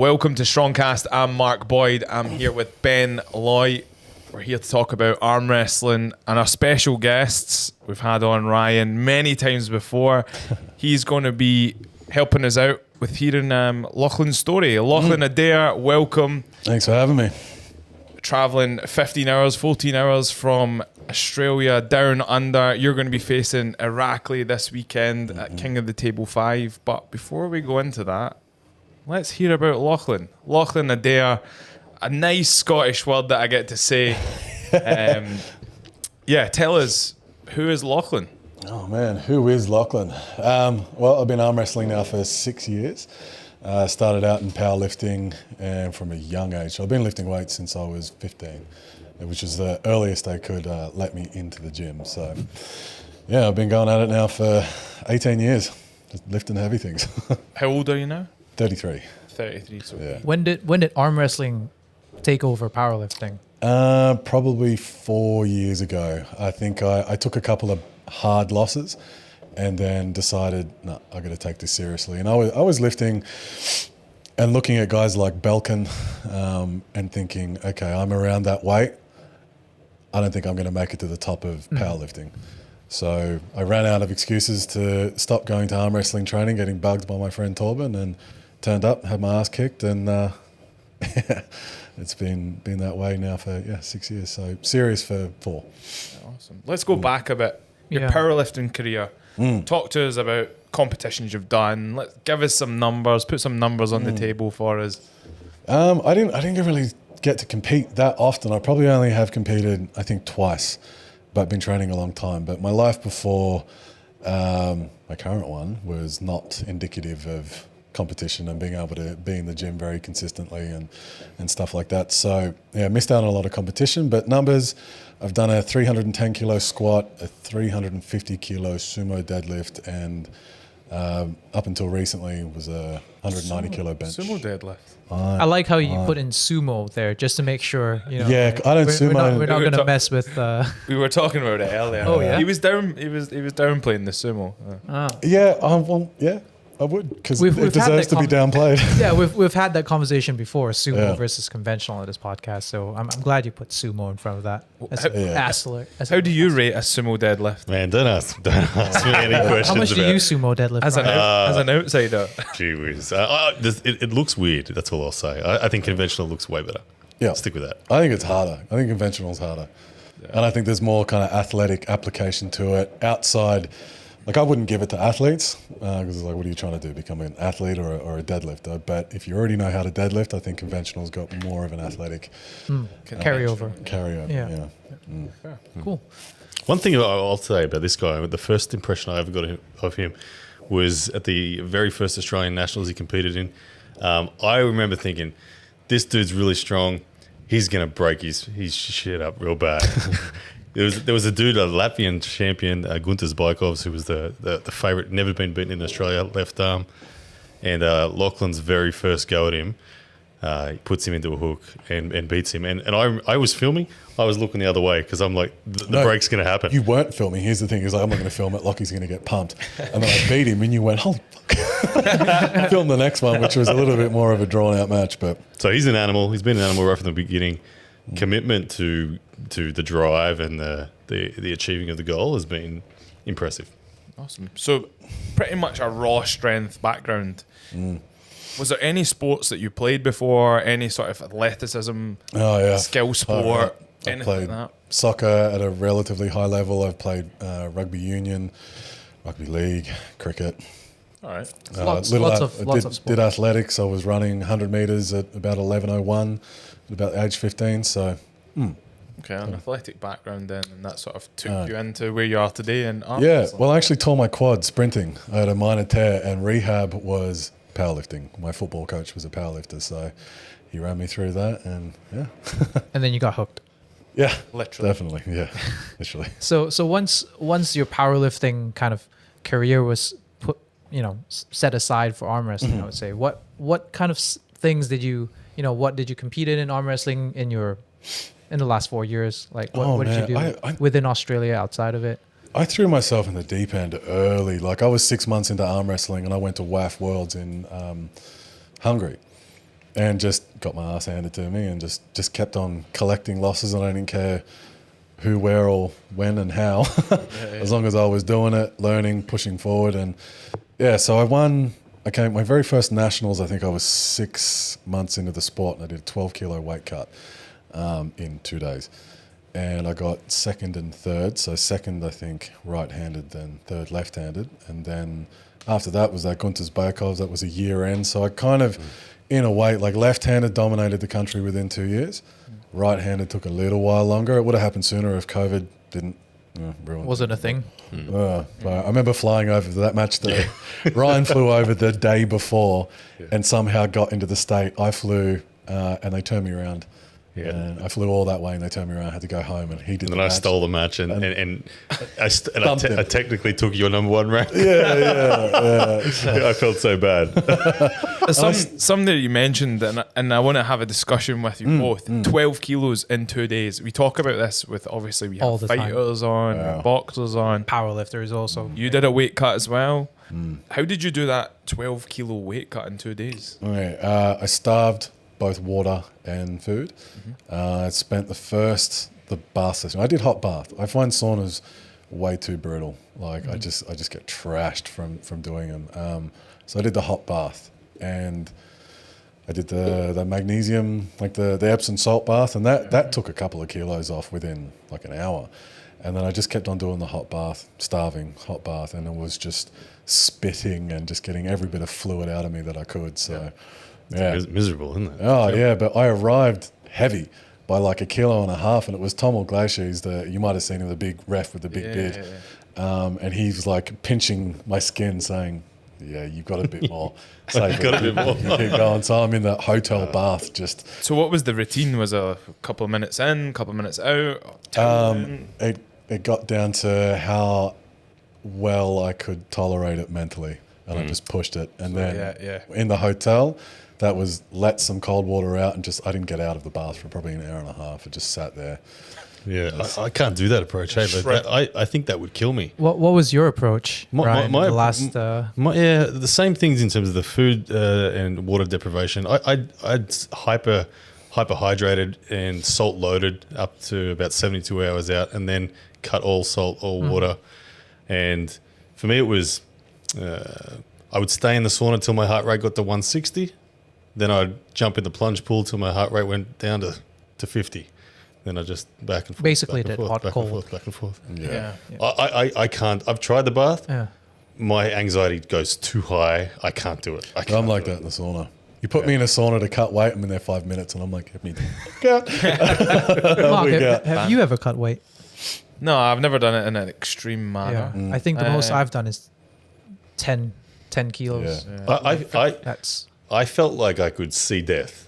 Welcome to Strongcast. I'm Mark Boyd. I'm here with Ben Loy. We're here to talk about arm wrestling and our special guests. We've had on Ryan many times before. He's going to be helping us out with hearing Lachlan's story. Lachlan Adair, welcome. Thanks for having me. Travelling 15 hours, 14 hours from Australia down under. You're going to be facing Irakli this weekend at King of the Table 5. But before we go into that, let's hear about Lachlan. Lachlan Adair, a nice Scottish word that I get to say. Tell us, who is Lachlan? Oh man, who is Lachlan? Well, I've been arm wrestling now for 6 years. Started out in powerlifting and from a young age. So I've been lifting weights since I was 15, which is the earliest they could let me into the gym. So yeah, I've been going at it now for 18 years, just lifting heavy things. How old are you now? 33. 33. So Yeah. When did arm wrestling take over powerlifting? Probably 4 years ago. I think I took a couple of hard losses and then decided, no, I got to take this seriously. And I was lifting and looking at guys like Belkin and thinking, okay, I'm around that weight. I don't think I'm going to make it to the top of powerlifting. So I ran out of excuses to stop going to arm wrestling training, getting bugged by my friend Torben, and turned up, had my ass kicked, and it's been that way now for 6 years. So serious for 4. awesome. Let's go back a bit. Your powerlifting career. Talk to us about competitions you've done. Give us some numbers. Put some numbers on the table for us. I didn't really get to compete that often. I probably only have competed, I think, twice, but been training a long time. But my life before my current one was not indicative of competition and being able to be in the gym very consistently and stuff like that. So yeah, missed out on a lot of competition, but numbers, I've done a 310 kilo squat, a 350 kilo sumo deadlift, and up until recently was a 190 kilo bench. Sumo deadlift. I like how you put in sumo there, just to make sure, you know. Yeah, I don't sumo. We're not going to mess with. We were talking about it earlier. Oh yeah. He was downplaying the sumo. Yeah, I would, because it deserves to be downplayed. Yeah, we've had that conversation before, sumo versus conventional on this podcast. So I'm glad you put sumo in front of that. How do you rate a sumo deadlift? Man, don't ask me any questions. How much do you sumo deadlift? As an outsider? Gee whiz. It looks weird. That's all I'll say. I think conventional looks way better. Yeah, stick with that. I think it's harder. I think conventional's harder, and I think there's more kind of athletic application to it outside. Like, I wouldn't give it to athletes because it's like, what are you trying to do? Become an athlete or a deadlifter? But if you already know how to deadlift, I think conventional's got more of an athletic carryover. Yeah. Cool. One thing I'll say about this guy, the first impression I ever got of him was at the very first Australian Nationals he competed in. I remember thinking, this dude's really strong. He's going to break his shit up real bad. There was a dude, a Latvian champion, Guntas Baikovs, who was the favourite, never been beaten in Australia, left arm. And Lachlan's very first go at him, he puts him into a hook and beats him. And I was filming. I was looking the other way because I'm like, the break's going to happen. You weren't filming. Here's the thing. He's like, I'm not going to film it. Lockie's going to get pumped. And then I beat him and you went, holy fuck. Film the next one, which was a little bit more of a drawn-out match. But so he's an animal. He's been an animal right from the beginning. Commitment to the drive and the achieving of the goal has been impressive. Awesome. So pretty much a raw strength background. Was there any sports that you played before? Any sort of athleticism? Skill sport? I've played like soccer at a relatively high level. I've played rugby union, rugby league, cricket. All right. Lots of sports. Did athletics. I was running 100 metres at about 11:01. About age 15, so. Okay, an athletic background then, and that sort of took you into where you are today. And well, I actually tore my quad sprinting. I had a minor tear, and rehab was powerlifting. My football coach was a powerlifter, so he ran me through that, and And then you got hooked. Yeah, literally, definitely, literally. So once your powerlifting kind of career was put, set aside for arm wrestling, I would say, what kind of things did you? What did you compete in arm wrestling in the last 4 years? Like, what did you do within Australia, outside of it? I threw myself in the deep end early. Like, I was 6 months into arm wrestling and I went to WAF Worlds in Hungary. and just got my ass handed to me, and just kept on collecting losses, and I didn't care who, where, or when and how, as long as I was doing it, learning, pushing forward. And yeah, so I won. I came my very first nationals. I think I was 6 months into the sport, and I did a 12-kilo weight cut in 2 days, and I got second and third. So second, I think, right-handed, then third, left-handed, and then after that was that Gunter's Bakovs. That was a year end. So I kind of, in a way, like left-handed dominated the country within 2 years. Right-handed took a little while longer. It would have happened sooner if COVID didn't ruin. Wasn't a thing. But I remember flying over to that match. Ryan flew over the day before and somehow got into the state. I flew and they turned me around. Yeah. And I flew all that way and they turned me around. I had to go home and he did. And then the I match. stole the match and Thumped him. I technically took your number one rank. Yeah. I felt so bad. Some that you mentioned, and I want to have a discussion with you both. 12 kilos in 2 days. We talk about this with, obviously, we All have the time. fighters on, boxers on. Powerlifters also. You did a weight cut as well. How did you do that 12 kilo weight cut in 2 days? Okay, I starved both water and food. I spent the bath session. I did hot bath. I find saunas way too brutal. Like I just get trashed from doing them. So I did the hot bath and I did the magnesium, like the Epsom salt bath, and that took a couple of kilos off within like an hour. And then I just kept on doing the hot bath, starving, hot bath, and it was just spitting and just getting every bit of fluid out of me that I could. So, yeah. It's miserable, isn't it? Oh, yeah, but I arrived heavy by like 1.5 kilos, and it was Tommel Glacier. You might have seen him, the big ref with the big beard. And he's like pinching my skin saying, yeah, you've got a bit more. You've got a bit more. Keep going. So I'm in that hotel bath just... So what was the routine? Was a couple of minutes in, a couple of minutes out? It got down to how well I could tolerate it mentally, and I just pushed it. And then in the hotel, that was let some cold water out, and I didn't get out of the bath for probably an hour and a half. I just sat there. Yeah, I can't do that approach, but I think that would kill me. What was your approach, Ryan, the last... the same things in terms of the food and water deprivation. I'd hyperhydrated and salt loaded up to about 72 hours out, and then cut all salt, all water. And for me, it was I would stay in the sauna till my heart rate got to 160. Then I'd jump in the plunge pool till my heart rate went down to 50. Then I just back and forth. Basically back and did forth, hot, cold. back and forth. Yeah. I can't. I've tried the bath. Yeah. My anxiety goes too high. I can't do it. I'm like that in the sauna. You put me in a sauna to cut weight, I'm in there 5 minutes, and I'm like, hit me down. Mark, have you ever cut weight? No, I've never done it in an extreme manner. I think the most I've done is 10 kilos. Yeah. That's... I felt like I could see death.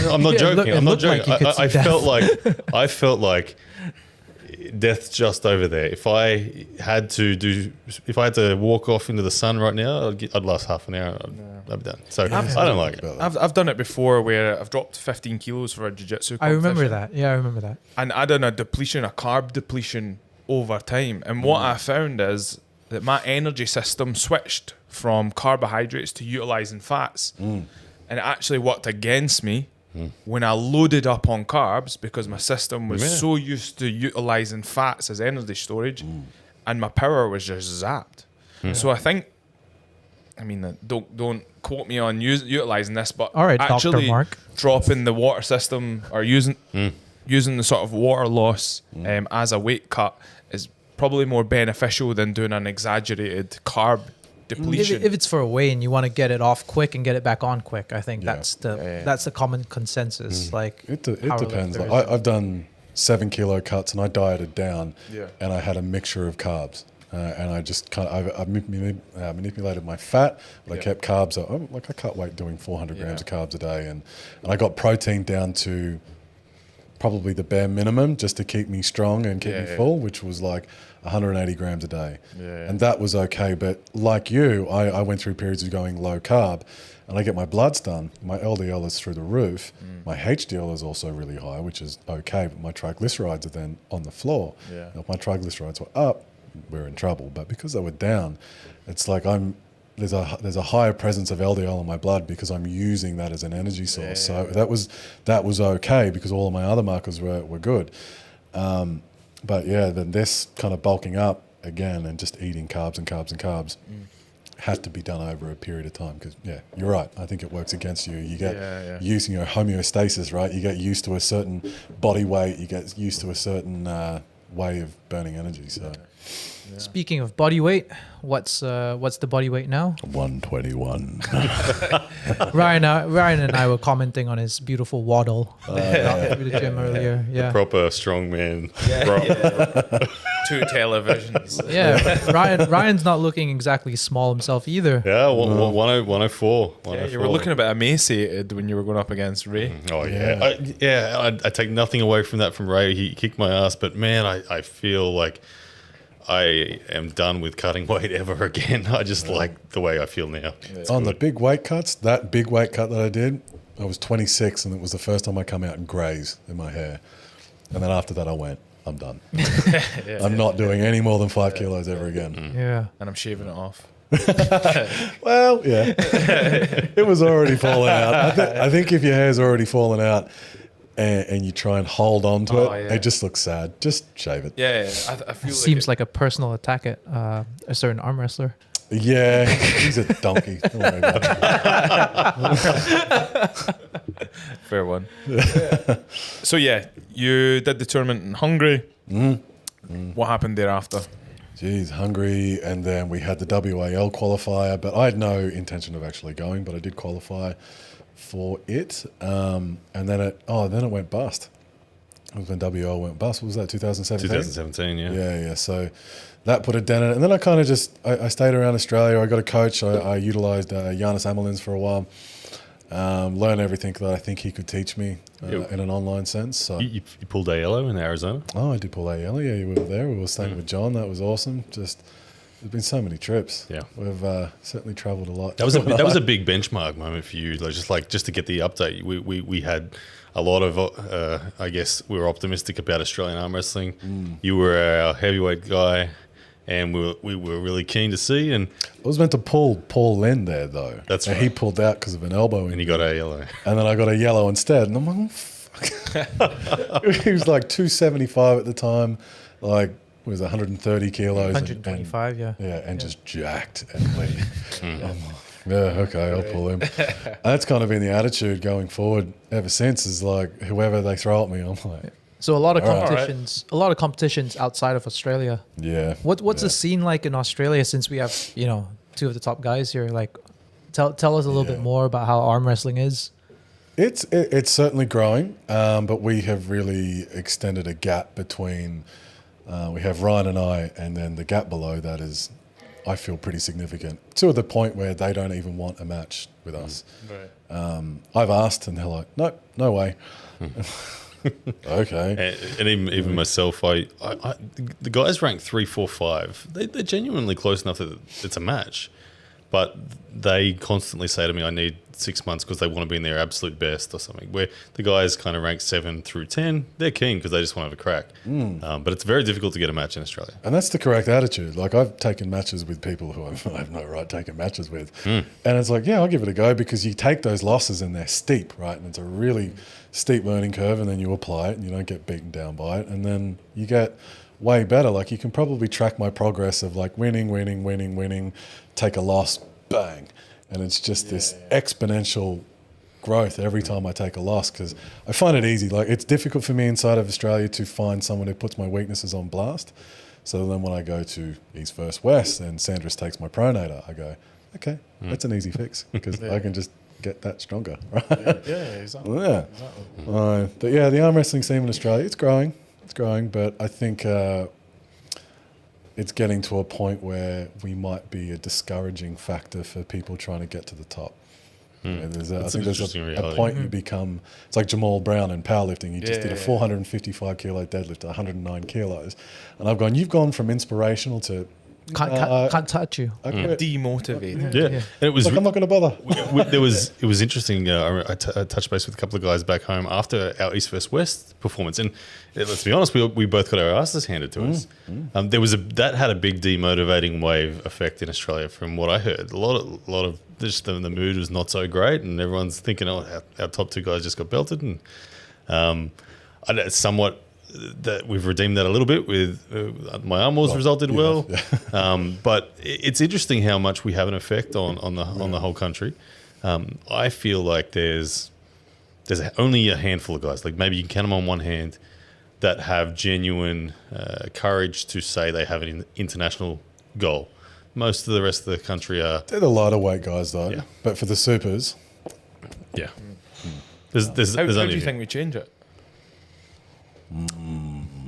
I'm not joking. It I'm not looked like joking. you could see I death. felt like death's just over there. If I had to walk off into the sun right now, I'd last half an hour. I'd be done. So I don't like it. I've done it before where I've dropped 15 kilos for a jiu-jitsu competition. I remember that. Yeah, I remember that. And I done a carb depletion over time. And what I found is that my energy system switched from carbohydrates to utilizing fats. And it actually worked against me when I loaded up on carbs because my system was so used to utilizing fats as energy storage and my power was just zapped. So I think, I mean, don't quote me on utilizing this, but all right, actually Dr. Mark. dropping the water system or using the sort of water loss as a weight cut is probably more beneficial than doing an exaggerated carb depletion. If it's for a weigh and you want to get it off quick and get it back on quick, I think that's the common consensus. Like It depends. Like I've done 7 kilo cuts and I dieted down, and I had a mixture of carbs. And I just I manipulated my fat, but I kept carbs. I cut weight doing 400 grams of carbs a day, and I got protein down to probably the bare minimum just to keep me strong and keep me full, which was like 180 grams a day. And that was okay. But like you, I went through periods of going low carb, and I get my bloods done. My LDL is through the roof. My HDL is also really high, which is okay, but my triglycerides are then on the floor. If my triglycerides were up, we're in trouble. But because they were down, it's like I'm there's a higher presence of LDL in my blood because I'm using that as an energy source. So that was okay because all of my other markers were good. But yeah, then this kind of bulking up again and just eating carbs and carbs and carbs has to be done over a period of time because, yeah, you're right. I think it works against you. You get using your homeostasis, right? You get used to a certain body weight. You get used to a certain way of burning energy. So, Speaking of body weight, what's the body weight now? 121. Ryan and I were commenting on his beautiful waddle through the gym earlier. Yeah. Proper strongman. Two televisions. Yeah, Ryan's not looking exactly small himself either. Yeah, 104. Yeah, you were looking a bit emaciated when you were going up against Ray. Oh, yeah. I take nothing away from that from Ray. He kicked my ass, but man, I feel like I am done with cutting weight ever again. I just like the way I feel now. On the big weight cuts, that big weight cut that I did, I was 26 and it was the first time I come out in greys in my hair. And then after that I went, I'm done. I'm not doing any more than 5 kilos ever again. Yeah. And I'm shaving it off. Well, yeah. It was already falling out. I think if your hair's already fallen out and you try and hold on to it just looks sad. Just shave it. Yeah. I feel Seems like a personal attack at a certain arm wrestler. Yeah, he's a donkey. Don't worry about it. fair one. So yeah, you did the tournament in Hungary. What happened thereafter? Geez, Hungary, and then we had the WAL qualifier, but I had no intention of actually going, but I did qualify for it, and then it went bust. It was when WL went bust. What was that, 2017? 2017, yeah. Yeah. So that put a dent in it. And then I kind of just, I stayed around Australia. I got a coach. I utilised Giannis Amelins for a while. Learned everything that I think he could teach me in an online sense. So You pulled a yellow in Arizona? Oh, I did pull AL. Yeah, we were there. We were staying with John. That was awesome. Just, there's been so many trips. Yeah. We've certainly travelled a lot. That was a big benchmark moment for you. Just to get the update. We had a lot of I guess we were optimistic about Australian arm wrestling. You were our heavyweight guy, and we were really keen to see. And I was meant to pull Paul Len there though. That's and right. he pulled out because of an elbow, and he got a yellow. And then I got a yellow instead. And I'm like, oh, fuck. He was like 275 at the time, like was 130 kilos. 125, yeah. Yeah, and just jacked and lean. I'm like, yeah, okay, I'll pull him. And that's kind of been the attitude going forward ever since. Is like whoever they throw at me, I'm like, So a lot of All right. competitions outside of Australia. yeah. What's the scene like in Australia, since we have, two of the top guys here? Like, tell us a little bit more about how arm wrestling is. It's certainly growing, but we have really extended a gap between. We have Ryan and I, and then the gap below that is, I feel, pretty significant. To the point where they don't even want a match with us. Right. I've asked, and they're like, no way. Okay. And even myself, I the guys rank 3, 4, 5. They're genuinely close enough that it's a match, but they constantly say to me, "I need 6 months," because they want to be in their absolute best or something. Where the guys kind of rank 7 through 10, they're keen because they just want to have a crack. But it's very difficult to get a match in Australia. And that's the correct attitude. Like, I've taken matches with people who I have no right taking matches with. And it's like, yeah, I'll give it a go, because you take those losses and they're steep, right? And it's a really steep learning curve, and then you apply it and you don't get beaten down by it. And then you get way better. Like, you can probably track my progress of like winning, take a loss, bang. And it's just this exponential growth every time I take a loss, because I find it easy. Like, it's difficult for me inside of Australia to find someone who puts my weaknesses on blast. So then when I go to East vs West and Sandris takes my pronator, I go, okay, that's an easy fix, because I can just get that stronger, right? Yeah, exactly. Yeah. But yeah, the arm wrestling scene in Australia, it's growing, but I think it's getting to a point where we might be a discouraging factor for people trying to get to the top. Yeah, I think there's a point you become, it's like Jamal Brown in powerlifting. He just did a 455 kilo deadlift at 109 kilos. And I've gone, you've gone from inspirational to Can't touch you. I quit. Demotivated. Yeah. And it was Like, I'm not going to bother. it was interesting. I touched base with a couple of guys back home after our East vs West performance, and let's be honest, we both got our asses handed to us. That had a big demotivating wave effect in Australia, from what I heard. A lot of just the mood was not so great, and everyone's thinking, oh, our top two guys just got belted, and it's somewhat that we've redeemed that a little bit with my arm wars resulted well. But it's interesting how much we have an effect on the whole country. I feel like there's only a handful of guys, like maybe you can count them on one hand, that have genuine courage to say they have an international goal. Most of the rest of the country are. They're the lighter weight guys, though. Yeah. But for the supers, Yeah. There's How only do you think we change it?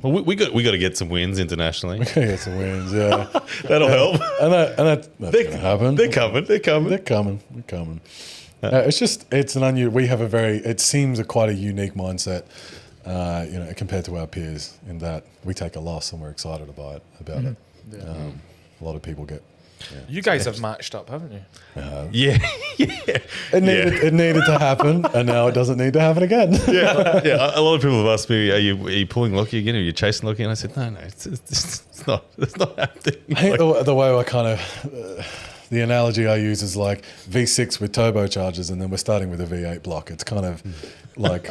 Well, we got to get some wins internationally. get some wins, yeah. That'll help. And that's going to happen. They're coming. They're coming. It's an unusual. We have it seems quite a unique mindset, compared to our peers, in that we take a loss and we're excited about it. Yeah. A lot of people get. You guys have matched up, haven't you? Yeah. It needed to happen, and now it doesn't need to happen again. Yeah. A lot of people have asked me, are you pulling Lockie again? Are you chasing Lockie? And I said, no, it's not happening. I think the way I kind of, the analogy I use is like V6 with turbochargers, and then we're starting with a V8 block. It's kind of like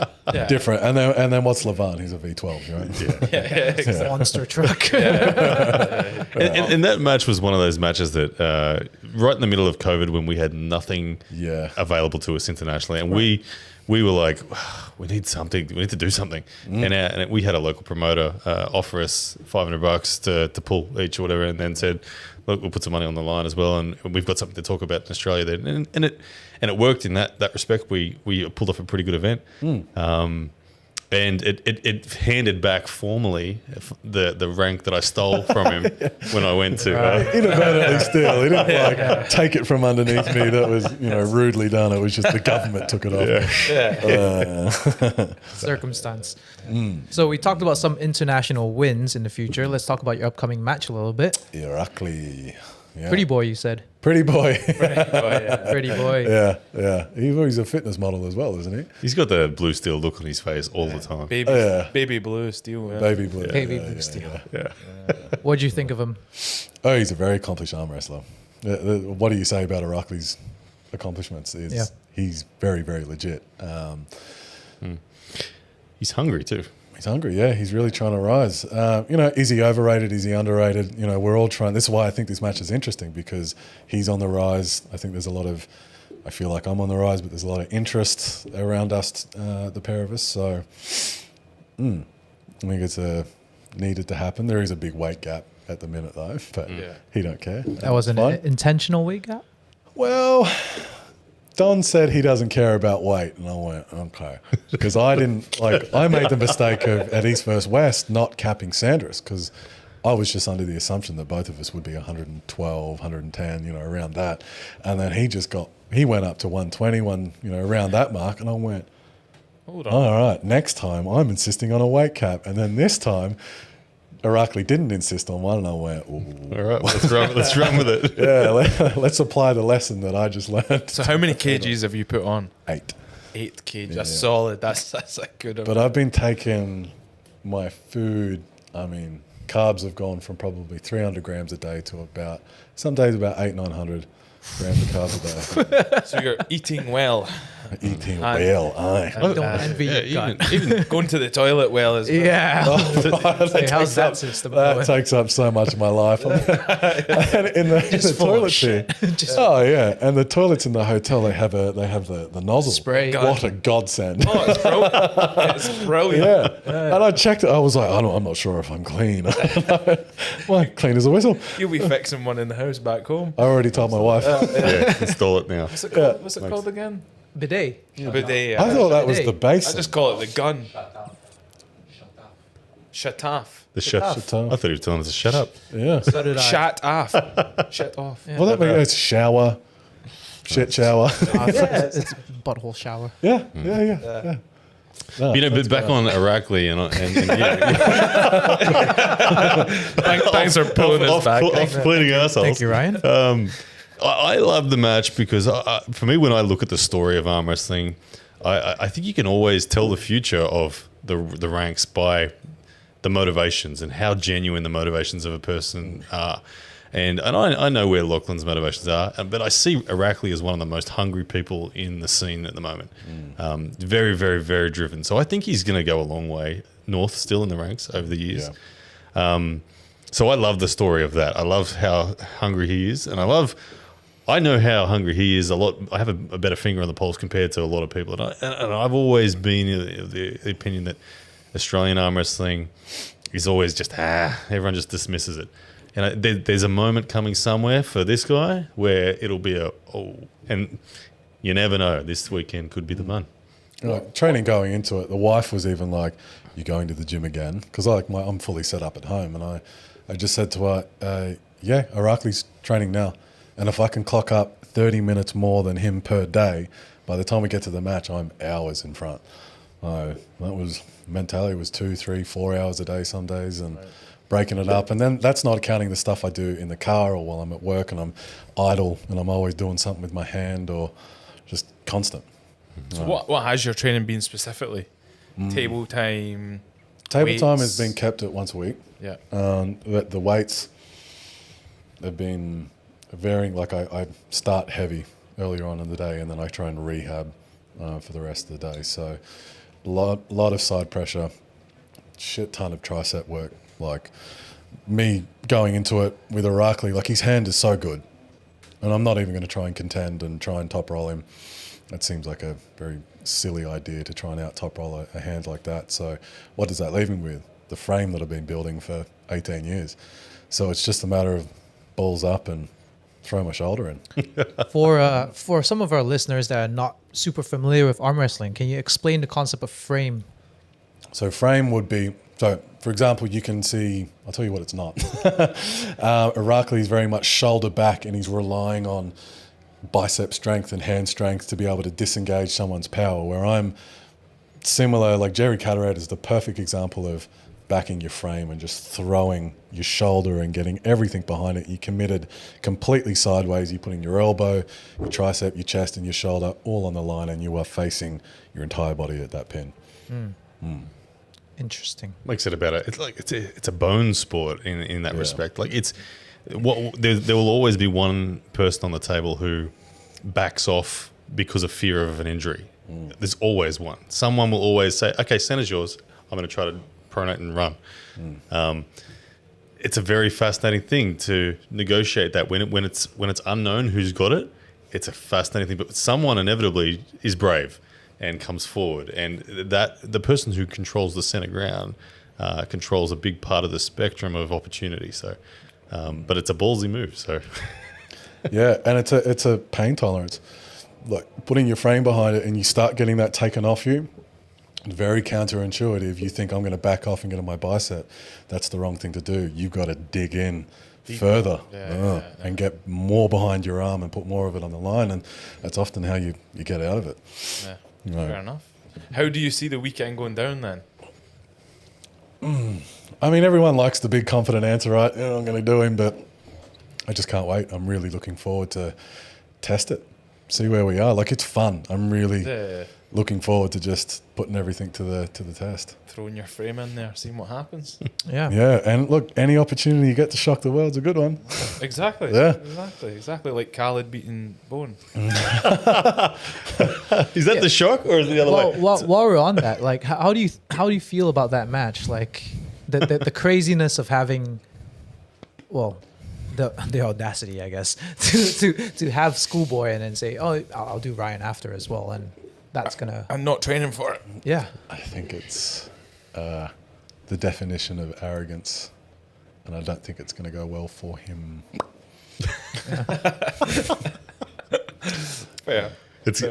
different. And then what's Levan? He's a V12, right? Yeah, exactly. Monster truck. And that match was one of those matches that right in the middle of COVID, when we had nothing available to us internationally, and we were like, we need something. We need to do something. And we had a local promoter offer us $500 to pull each or whatever, and then said, look, we'll put some money on the line as well, and we've got something to talk about in Australia there. And it worked in that respect. We pulled off a pretty good event. And it handed back formally the rank that I stole from him when I went to. Inadvertently still. He didn't take it from underneath me. That was rudely done. It was just the government took it off. Circumstance. So we talked about some international wins in the future. Let's talk about your upcoming match a little bit. Irakli. Yeah. Pretty boy, you said. Pretty boy. Pretty boy. Yeah. He's a fitness model as well, isn't he? He's got the blue steel look on his face all the time. Baby blue steel. Yeah. Baby blue. Baby blue steel. Yeah. What'd you think of him? Oh, he's a very accomplished arm wrestler. What do you say about Irakli's accomplishments? He's very, very legit. He's hungry too. He's hungry, yeah. He's really trying to rise. Is he overrated? Is he underrated? We're all trying. This is why I think this match is interesting, because he's on the rise. I think there's I feel like I'm on the rise, but there's a lot of interest around us, the pair of us. So I think it's needed to happen. There is a big weight gap at the minute, though, but he don't care. That was an intentional weight gap? Well, Don said he doesn't care about weight, and I went, okay. Because I made the mistake of, at East vs West, not capping Sanders, because I was just under the assumption that both of us would be 112, 110, around that. And then he went up to 120, around that mark, and I went, hold on. All right, next time I'm insisting on a weight cap. And then this time, Irakli didn't insist on one, and I went, ooh. All right, let's run with it. Yeah, let's apply the lesson that I just learned. So how many kgs have you put on? 8. 8 kg. That's solid. That's a good amount. But I've been taking my food. I mean, carbs have gone from probably 300 grams a day to some days about 800-900 grams of carbs a day. So you're eating well. Eating well, aye. I don't envy your gut. Even going to the toilet well as well. Yeah. That How's that system going? takes up so much of my life. And in the toilet here. And the toilets in the hotel, they have the nozzle. Spray. What a godsend. Oh, it's brilliant. It's brilliant. Yeah. And I checked it. I was like, I'm not sure if I'm clean. Well, clean as a whistle. You'll be fixing one in the house back home. I already told my wife. Install it now. What's it called? What's it called again? Bidet. Bidet. I thought that was Bidet. the basic. I just call it the gun. Shataf. The shut. I thought he was telling us to shut up. Yeah. So did I. Shut off. Shut off. Yeah. Well, that means it's shower. Shit shower. It's butthole shower. Yeah. No, You know, but that's back great. on Irakli Thanks for pulling us back. off cleaning assholes. Thank you, Ryan. I love the match because for me, when I look at the story of arm wrestling, I think you can always tell the future of the ranks by the motivations and how genuine the motivations of a person are. And I know where Lachlan's motivations are, but I see Irakli as one of the most hungry people in the scene at the moment. Very, very, very driven. So I think he's going to go a long way north still in the ranks over the years. Yeah. So I love the story of that. I love how hungry he is, and I know how hungry he is a lot. I have a better finger on the pulse compared to a lot of people, and I've always been of the opinion that Australian arm wrestling is always just everyone just dismisses it. And there's a moment coming somewhere for this guy where it'll be and you never know. This weekend could be the one. Like, training going into it, the wife was even like, "You going to the gym again?" Because I'm fully set up at home, and I just said to her, "Yeah, Irakli's training now, and if I can clock up 30 minutes more than him per day, by the time we get to the match, I'm hours in front." Mentality was 2, 3, 4 hours a day some days, and breaking it up. And then that's not counting the stuff I do in the car or while I'm at work and I'm idle and I'm always doing something with my hand or just constant. So what has your training been specifically? Table time? Table weights? time has been kept at once a week. Yeah. The weights have been varying. Like I start heavy earlier on in the day and then I try and rehab for the rest of the day. So a lot of side pressure, shit ton of tricep work. Like me going into it with Irakli, like his hand is so good. And I'm not even going to try and contend and try and top roll him. That seems like a very silly idea to try and out top roll a hand like that. So what does that leave me with? The frame that I've been building for 18 years. So it's just a matter of balls up and throw my shoulder in. For some of our listeners that are not super familiar with arm wrestling, can you explain the concept of frame? So frame would be, so for example, you can see, I'll tell you what it's not. Irakli is very much shoulder back and he's relying on bicep strength and hand strength to be able to disengage someone's power, where I'm similar, like Jerry Cataract is the perfect example of backing your frame and just throwing your shoulder and getting everything behind it. You're committed completely sideways. You're putting your elbow, your tricep, your chest and your shoulder all on the line and you are facing your entire body at that pin. Interesting. Makes it about it's a bone sport in that respect. Like there will always be one person on the table who backs off because of fear of an injury. There's always one. Someone will always say, "Okay, center's yours. I'm going to try to pronate and run." It's a very fascinating thing to negotiate that when it's unknown who's got it. It's a fascinating thing, but someone inevitably is brave and comes forward, and that the person who controls the center ground controls a big part of the spectrum of opportunity. So, but it's a ballsy move. So, Yeah, and it's a pain tolerance. Like putting your frame behind it and you start getting that taken off you, very counterintuitive. You think I'm going to back off and get on my bicep. That's the wrong thing to do. You've got to dig in further and get more behind your arm and put more of it on the line, and that's often how you get out of it. Yeah. No. Fair enough. How do you see the weekend going down then? I mean, everyone likes the big confident answer, right? Yeah, I'm going to do him, but I just can't wait. I'm really looking forward to test it, see where we are. Like, it's fun. I'm really looking forward to just putting everything to the test. Throwing your frame in there, seeing what happens. Yeah. Yeah, and look, any opportunity you get to shock the world's a good one. Exactly. Yeah. Exactly. Like Khaled beating Bone. is that the shock or is it the other way? While we're on that, like, how do you feel about that match? Like, the craziness of having, the audacity, I guess, to have Schoolboy and then say, "Oh, I'll do Ryan after as well," and that's gonna. I'm not training for it. Yeah. I think it's the definition of arrogance, and I don't think it's going to go well for him. Yeah. It's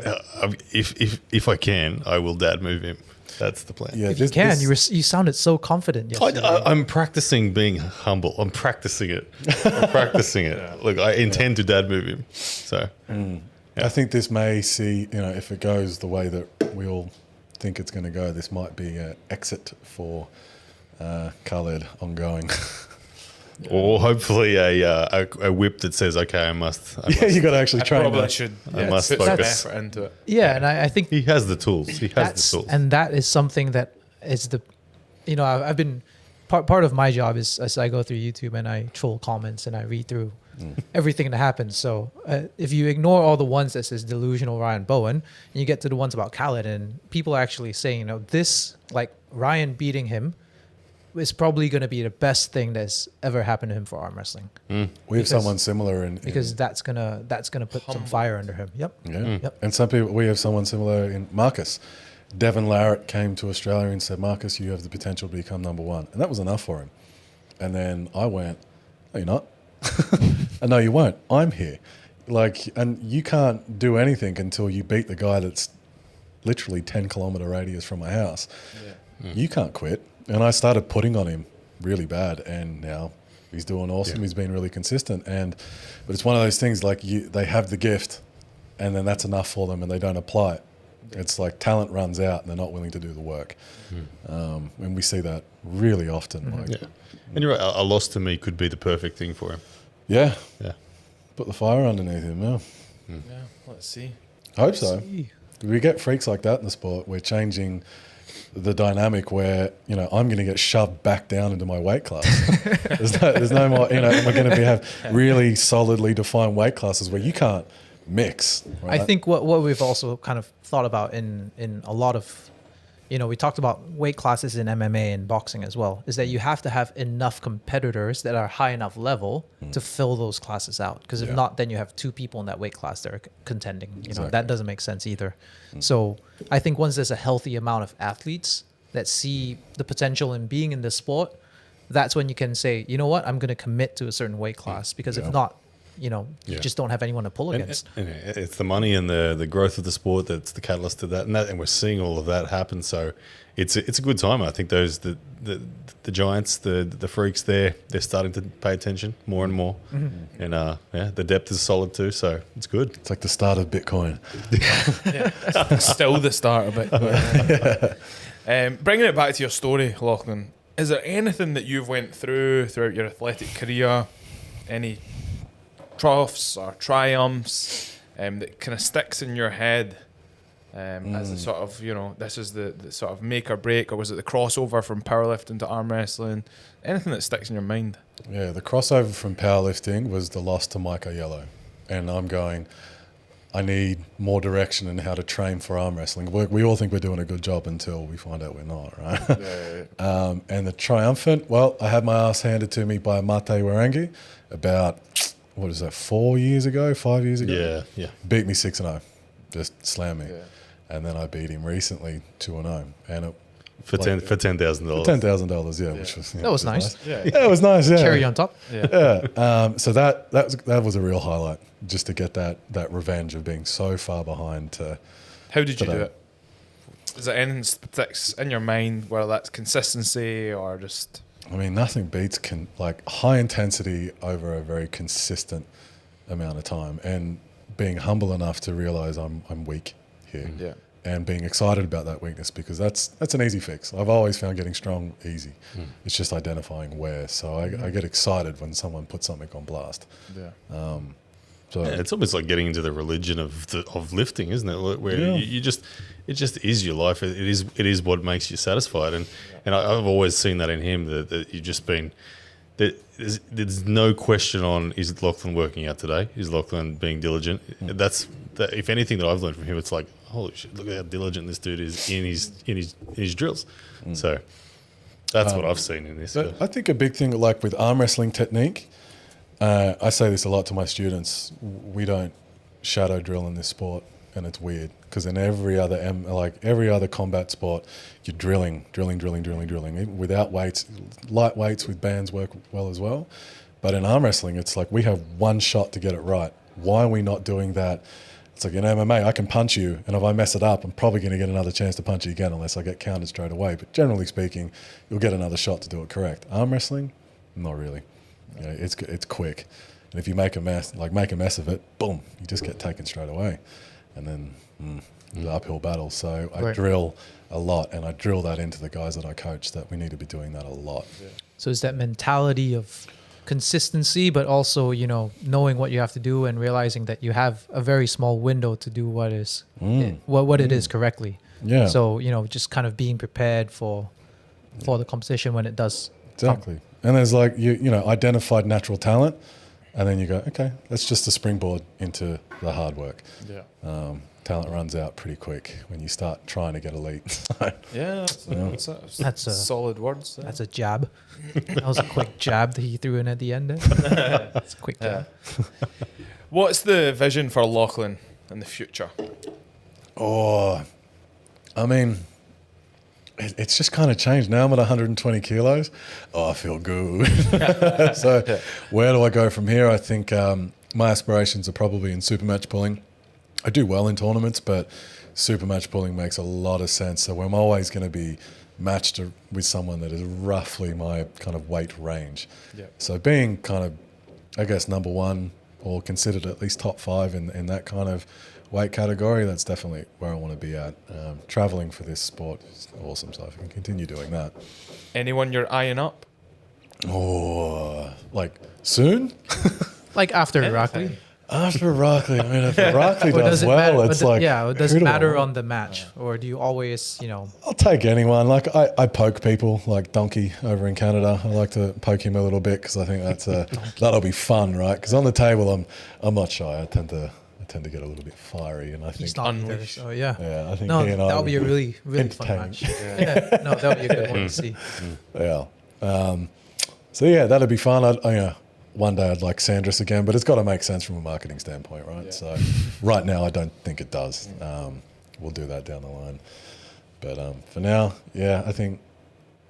if I can, I will dad move him. That's the plan. Yeah, If you can, you sounded so confident yesterday. I'm practicing being humble. I'm practicing it. Look, I intend to dad move him. So I think this may see, if it goes the way that we all think it's going to go. This might be an exit for Khaled ongoing. Or hopefully a whip that says, okay, I must. You got to actually train. Probably that. should. I Yeah, must put some focus. effort into it. Yeah, and I think He has the tools. He has the tools. and that is something that is the, I've been part of my job is as I go through YouTube and I troll comments and I read through everything that happens. So if you ignore all the ones that says delusional Ryan Bowen, and you get to the ones about Khaled, and people are actually saying, this, like Ryan beating him, is probably going to be the best thing that's ever happened to him for arm wrestling. We have someone similar because that's gonna put some fire under him. Yep. Yeah. Yep. And some people, we have someone similar in Marcus. Devin Larratt came to Australia and said, Marcus, you have the potential to become number one. And that was enough for him. And then I went, no, you're not. And no, you won't. I'm here. And you can't do anything until you beat the guy that's literally 10-kilometer radius from my house. Yeah. You can't quit. And I started putting on him really bad. And now he's doing awesome. Yeah. He's been really consistent. But it's one of those things they have the gift and then that's enough for them and they don't apply it. It's like talent runs out and they're not willing to do the work. And we see that really often. And you're right, a loss to me could be the perfect thing for him. Yeah. Yeah. Put the fire underneath him, yeah. Yeah, let's see. I hope so. We get freaks like that in the sport. We're changing the dynamic where, I'm going to get shoved back down into my weight class. there's no more, we're going to have really solidly defined weight classes where you can't mix. Right? I think what we've also kind of thought about in a lot of, we talked about weight classes in MMA and boxing as well, is that you have to have enough competitors that are high enough level to fill those classes out. Because if not, then you have two people in that weight class that are contending. Exactly. That doesn't make sense either. So I think once there's a healthy amount of athletes that see the potential in being in this sport, that's when you can say, you know what, I'm going to commit to a certain weight class. Because if not, you just don't have anyone to pull against. And it's the money and the growth of the sport that's the catalyst to that, and we're seeing all of that happen. So it's a good time. I think the giants, the freaks, they're starting to pay attention more and more, and the depth is solid too. So it's good. It's like the start of Bitcoin. Still the start of it. Bringing it back to your story, Lachlan, is there anything that you've went throughout your athletic career, any troughs or triumphs that kind of sticks in your head as a sort of, this is the sort of make or break, or was it the crossover from powerlifting to arm wrestling? Anything that sticks in your mind? Yeah, the crossover from powerlifting was the loss to Micah Yellow. And I'm going, I need more direction in how to train for arm wrestling. We all think we're doing a good job until we find out we're not, right? Yeah. And the triumphant, I had my ass handed to me by Mate Warangi about... 5 years ago? Yeah. Beat me 6-0. Just slammed me. Yeah. And then I beat him recently 2-0. And it for $10,000. $10,000, yeah. Which was that was nice. Yeah, it was nice, yeah. Cherry on top. Yeah. So that was a real highlight, just to get that revenge of being so far behind to... How did you do it? Is there anything that sticks in your mind, whether that's consistency or just... I mean, nothing beats high intensity over a very consistent amount of time, and being humble enough to realize I'm weak here, and being excited about that weakness, because that's an easy fix. I've always found getting strong easy. It's just identifying where. So I get excited when someone puts something on blast. Yeah. So it's almost like getting into the religion of lifting, isn't it? Where you just, it just is your life. It is what makes you satisfied, and I've always seen that in him, that you've just been. There's no question on, is Lachlan working out today? Is Lachlan being diligent? That's if anything that I've learned from him, it's like, holy shit, look at how diligent this dude is in his drills. So that's what I've seen in this. I think a big thing, like with arm wrestling technique. I say this a lot to my students. We don't shadow drill in this sport, and it's weird because in every other combat sport, you're drilling. Even without weights, light weights with bands work well as well. But in arm wrestling, it's like we have one shot to get it right. Why are we not doing that? It's like in MMA, I can punch you, and if I mess it up, I'm probably going to get another chance to punch you again unless I get countered straight away. But generally speaking, you'll get another shot to do it correct. Arm wrestling, not really. It's quick, and if you make a mess of it, boom, you just get taken straight away, and then the uphill battle. So I Right. drill a lot, and I drill that into the guys that I coach that we need to be doing that a lot. So it's that mentality of consistency, but also, knowing what you have to do and realizing that you have a very small window to do what is what it is correctly. Yeah. So, just kind of being prepared for the competition when it does come. Exactly. And there's like, identified natural talent, and then you go, okay, that's just a springboard into the hard work. Yeah. Talent runs out pretty quick when you start trying to get elite. Yeah. That's a- solid words. There. That's a jab. That was a quick jab that he threw in at the end there. That's a quick jab. What's the vision for Lachlan in the future? Oh, I mean, it's just kind of changed. Now I'm at 120 kilos. Oh, I feel good. So where do I go from here? I think my aspirations are probably in super match pulling. I do well in tournaments, but super match pulling makes a lot of sense. So I'm always going to be matched with someone that is roughly my kind of weight range. Yep. So being kind of, I guess, number one or considered at least top 5 in that kind of weight category, that's definitely where I want to be at. Traveling for this sport is awesome, so if I can continue doing that. Anyone you're eyeing up? Oh, like soon? Like after Rockley. After Rockley, I mean, if Rockley Or does it well, matter? it's like... it does who do I matter want? on the match, or do you always, I'll take anyone. Like I poke people, like Donkey over in Canada. I like to poke him a little bit because I think that'll be fun, right? Because on the table, I'm not shy. I tend to get a little bit fiery, and I think he's not either, Unleash. so yeah. I think No, he and I that'll be a would really, really fun entertaining. match. Yeah. No, that'll be a good one to see. Yeah. So yeah, that'd be fun. One day I'd like Sandris again, but it's got to make sense from a marketing standpoint, right? Yeah. So right now I don't think it does. We'll do that down the line. But for now, yeah, I think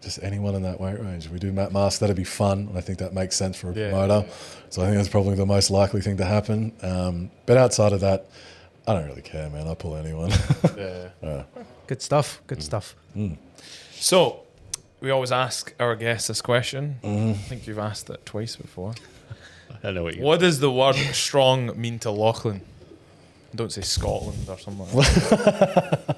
just anyone in that weight range. We do Matt Mask, that'd be fun. And I think that makes sense for a promoter. Yeah. So I think that's probably the most likely thing to happen. But outside of that, I don't really care, man. I pull anyone. Yeah. Good stuff. Good stuff. So, we always ask our guests this question. I think you've asked it twice before. I know what What does the word strong mean to Lachlan? Don't say Scotland or something like that.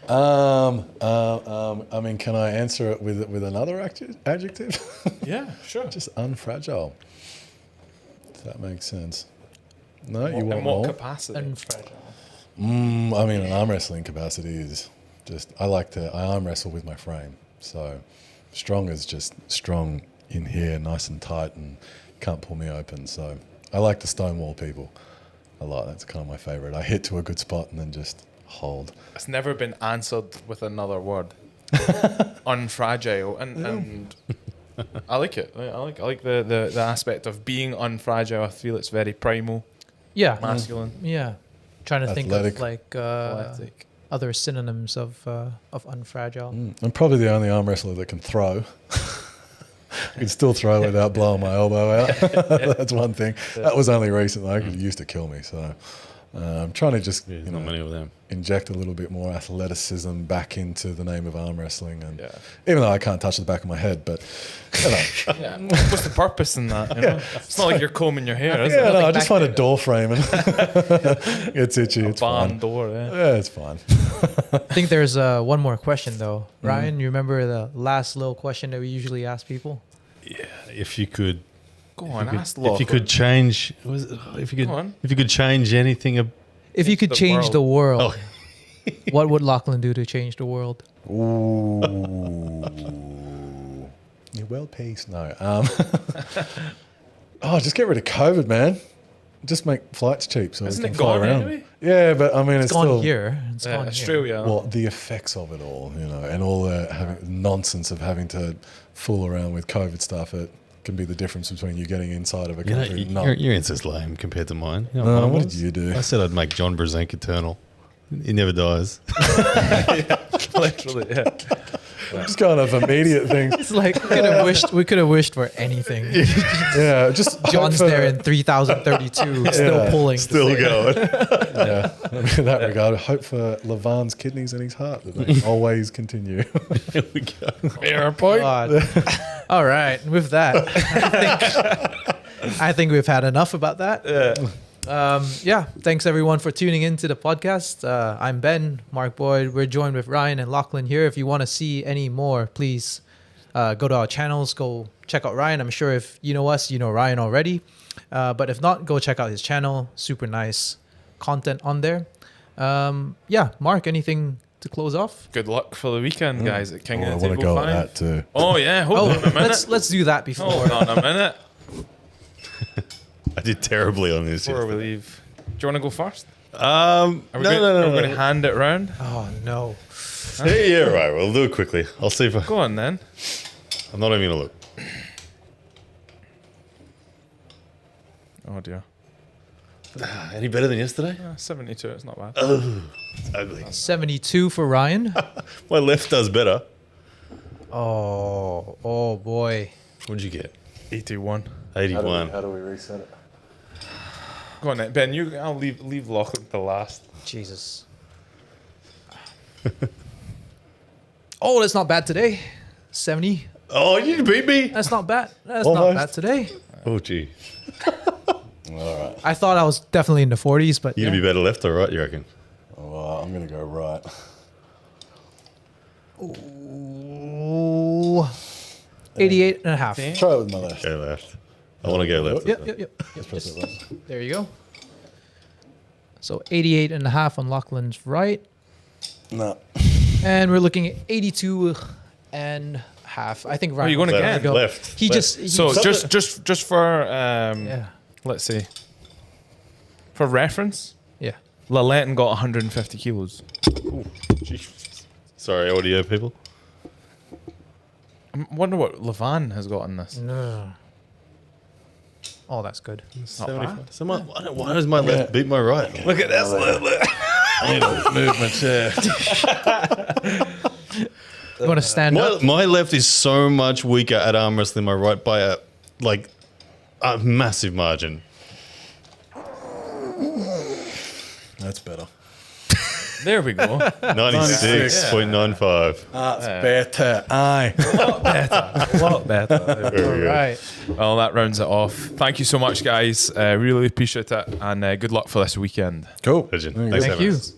I mean, can I answer it with another adjective? Yeah, sure. Just unfragile. If that makes sense. No, you In want what more? capacity? And fragile. I mean, an arm wrestling capacity is just, I arm wrestle with my frame. So strong is just strong in here, nice and tight, and can't pull me open. So I like to stonewall people a lot. That's kind of my favorite. I hit to a good spot and then just hold. It's never been answered with another word. Unfragile. And I like it. I like the aspect of being unfragile. I feel it's very primal, Yeah. masculine, Yeah. Trying to think Athletic. of like athletic. other synonyms of unfragile. I'm probably the only arm wrestler that can throw. I can still throw without blowing my elbow out. That's one thing. That was only recently. It used to kill me. So I'm trying to just There's not many of them. inject a little bit more athleticism back into the name of arm wrestling. And Yeah. even though I can't touch the back of my head, but you know, Yeah. What's the purpose in that? You know? It's not like you're combing your hair, is yeah, it? no, I just find a door frame and it's itchy. It's Barn fine. door, yeah. Yeah, it's fine. I think there's one more question though. Ryan, you remember the last little question that we usually ask people? Yeah, if you could, Go on, ask if you Lachlan. could change, if you Go on. could change anything. If you could The change world. the world, Oh. what would Lachlan do to change the world? Ooh. You're well paced. No. Just get rid of COVID, man. Just make flights cheap so Isn't we it can fly gone around. anyway? Yeah, but I mean, It's it's gone still here. It's gone here. Australia. well the effects of it all, and all the nonsense of having to fool around with COVID stuff. It can be the difference between you getting inside of a You know, country. and not. your answer's lame compared to mine. You know No, mine what was? did you do? I said I'd make John Brzenk eternal. He never dies. Literally, yeah. Just kind of immediate things. It's like we could have wished for anything. Yeah, just John's hope for- there in 3032, still Yeah. pulling. Still going. Yeah, in that regard, hope for Levan's kidneys and his heart that they always continue. Here we go. Fair point. God. All right, with that, I think we've had enough about that. Yeah, thanks everyone for tuning into the podcast. I'm Ben, Mark Boyd. We're joined with Ryan and Lachlan here. If you want to see any more, please go to our channels. Go check out Ryan. I'm sure if you know us, you know Ryan already. But if not, go check out his channel. Super nice content on there. Yeah, Mark, anything to close off? Good luck for the weekend, guys, at King I of the want to Table go 5. at that too. Oh, yeah. Hold on a minute. let's do that before. Hold on a minute I did terribly on this. before we leave. Do you want to go first? No, Are we no. going to hand it round? Oh no. Yeah, right. We'll do it quickly. I'll see if I. Go on then. I'm not even gonna look. Oh, dear. Any better than yesterday? 72. It's not bad. It's ugly. 72 for Ryan. My left does better. Oh boy. What'd you get? 81. 81. How do we reset it? Go on then. Ben, I'll leave Lachlan to last. Jesus. Oh, that's not bad today. 70. Oh, you beat me. That's not bad. That's not Almost. bad today. Oh, gee. All right. I thought I was definitely in the 40s, but You gonna yeah. be better left or right? You reckon? Well, I'm going to go right. Ooh, 88 and a half. See? Try it with my left. Go left. I want to go left. Yep. Press it left. There you go. So 88 and a half on Lachlan's right. No. And we're looking at 82 and a half. I think Ryan. you're going wants again? to go. Left. He Left. just. So Something- just for, Yeah. let's see. For reference, Yeah. Lachlan got 150 kilos. Jeez. Sorry, audio people. I wonder what Levan has got in this. No. Oh, that's good. It's not bad. So why does my left beat my right? Look at this. Movements, yeah. You want to stand up? My left is so much weaker at arm wrestling than my right by a massive margin. That's better. There we go. 96.95. That's better. Aye. A lot better. Very good. Right. Well, that rounds it off. Thank you so much, guys. Really appreciate it. And good luck for this weekend. Cool. Legend. There you Thanks, go. Thank you. Evans.